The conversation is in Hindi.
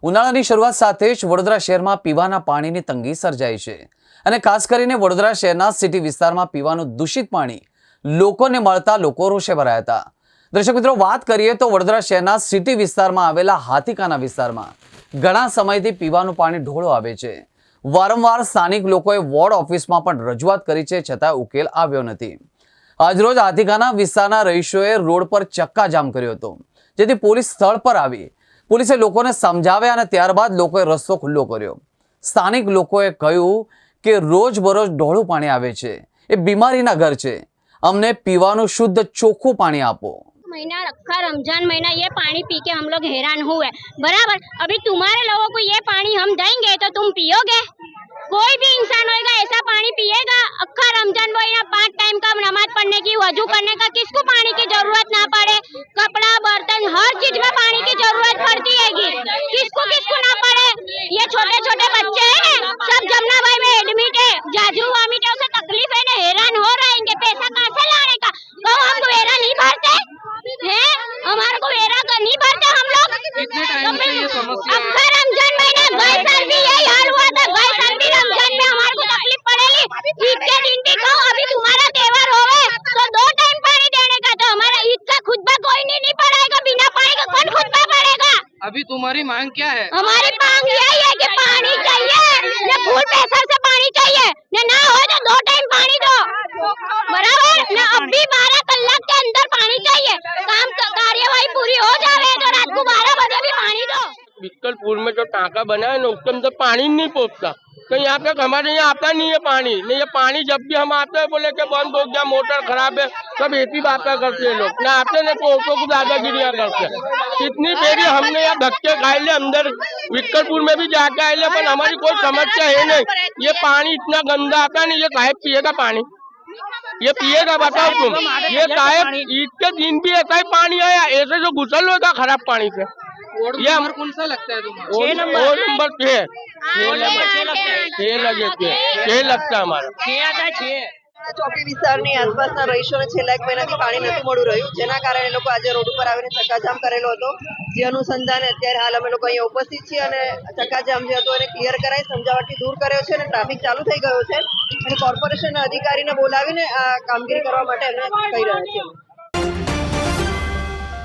ઉનાળાની શરૂઆત સાથે જ વડોદરા શહેરમાં પીવાના પાણીની તંગી સર્જાઈ છે અને ખાસ કરીને વડોદરા શહેરના સિટી વિસ્તારમાં પીવાનું દૂષિત પાણી લોકોને મળતા લોકો રોષે ભરાયા હતા। દર્શક મિત્રો, વાત કરીએ તો વડોદરા શહેરના સિટી વિસ્તારમાં આવેલા હાથીકાના વિસ્તારમાં ઘણા સમયથી પીવાનું પાણી ઢોળો આવે છે। વારંવાર સ્થાનિક લોકોએ વોર્ડ ઓફિસમાં પણ રજૂઆત કરી છે, છતાં ઉકેલ આવ્યો નથી। આજરોજ હાથીકાના વિસ્તારના રહીશોએ રોડ પર ચક્કાજામ કર્યો હતો, જેથી પોલીસ સ્થળ પર આવી પોલીસે લોકોને સમજાવ્યા અને ત્યારબાદ લોકોએ રસ્તો ખુલ્લો કર્યો। સ્થાનિક લોકોએ કહ્યું કે રોજબરોજ ઢોળું પાણી આવે છે, એ બીમારીના ઘર છે, અમને पीवाનું शुद्ध ચોખ્ખું पानी आपो। महीना रखा रमजान महीना, ये पानी पी के हम लोग हैरान हुए। बराबर, अभी तुम्हारे लोगों को ये पानी हम देंगे तो तुम पियोगे? कोई भी इंसान होगा ऐसा पानी पिएगा? अक्खा रमजान महीना 5 टाइम का नमाज पढ़ने की, वजू करने का, किसको पानी की जरूरत ना पड़े? कपड़ा बर्तन हर चीज में पानी की जरूरत पड़ती है, किसको किसको ना पड़े? ये छोटे छोटे बच्चे हैं ना, सब जमुना भाई में एडमिट है, जाजू वामिट है, उसे तकलीफ है ना, हैरान हो रहेंगे। पैसा कहाँ से लाने का? तो हमको वेरा नहीं भरते हैं, हमारे को वेरा नहीं भरते हम लोग। कितने टाइम से ये समस्या है? अक्खा रमजान महीना गए साल भी यही हाल हुआ था। गए साल भी रमजान में हमारे को तकलीफ पड़ेगी। ईद के दिन भी कहो, अभी तुम्हारा त्योहार हो गए तो 2 टाइम पानी देने का, तो हमारा ईद का खुतबा कोई नहीं पड़ेगा। बिना पानी का कौन खुतबा पड़ेगा? अभी तुम्हारी मांग क्या है? हमारी मांग यही है कि पानी चाहिए, न फुल प्रेशर से पानी चाहिए, न हो तो 2 टाइम पानी दो, बराबर न। अब भी 12 कलाक के अंदर पानी चाहिए, काम कार्यवाही पूरी हो जाए तो रात को 12 बजे भी पानी दो। बिक्कलपुर में जो टाँका बना है ना, उसके अंदर पानी नहीं पहुँचता। तो यहाँ पे हमारे यहाँ आता नहीं है पानी। नहीं, ये पानी जब भी हम आते हैं बोले कि बंद हो गया, मोटर खराब है, सब ऐसी बातें करते हैं लोग। ना आते ना तो ऑटो को दादागिरियाँ करते हैं। कितनी देरी हमने यहाँ धक्के खाए ले, अंदर बिक्कलपुर में भी जाके आए ले, पर हमारी कोई समस्या है नहीं। ये पानी इतना गंदा आता है ना, ये काहे पिएगा पानी? ये पिएगा बताओ तुम? ये काहे ईद के दिन भी ऐसा ही पानी आया, ऐसे जो घुसल होगा खराब पानी से। ये नंबर कौन सा लगता है तुम्हारा? 6 नंबर 6 लगता हमारा। ચોકી વિસ્તારની આસપાસના રહીશોને છેલ્લા 1 મહિનાથી પાણી નથી મળ્યું રહ્યું, જેના કારણે લોકો આજે રોડ ઉપર આવીને ચક્કાજામ કરેલો હતો। જે અનુસંધાને અત્યારે હાલ અમે લોકો અહીંયા ઉપસ્થિત છીએ અને ચક્કાજામ જે હતો એને ક્લિયર કરાવી સમજાવટથી દૂર કર્યો છે અને ટ્રાફિક ચાલુ થઈ ગયો છે અને કોર્પોરેશનના અધિકારીને બોલાવીને આ કામગીરી કરવા માટે એમને કહી રહ્યા છીએ।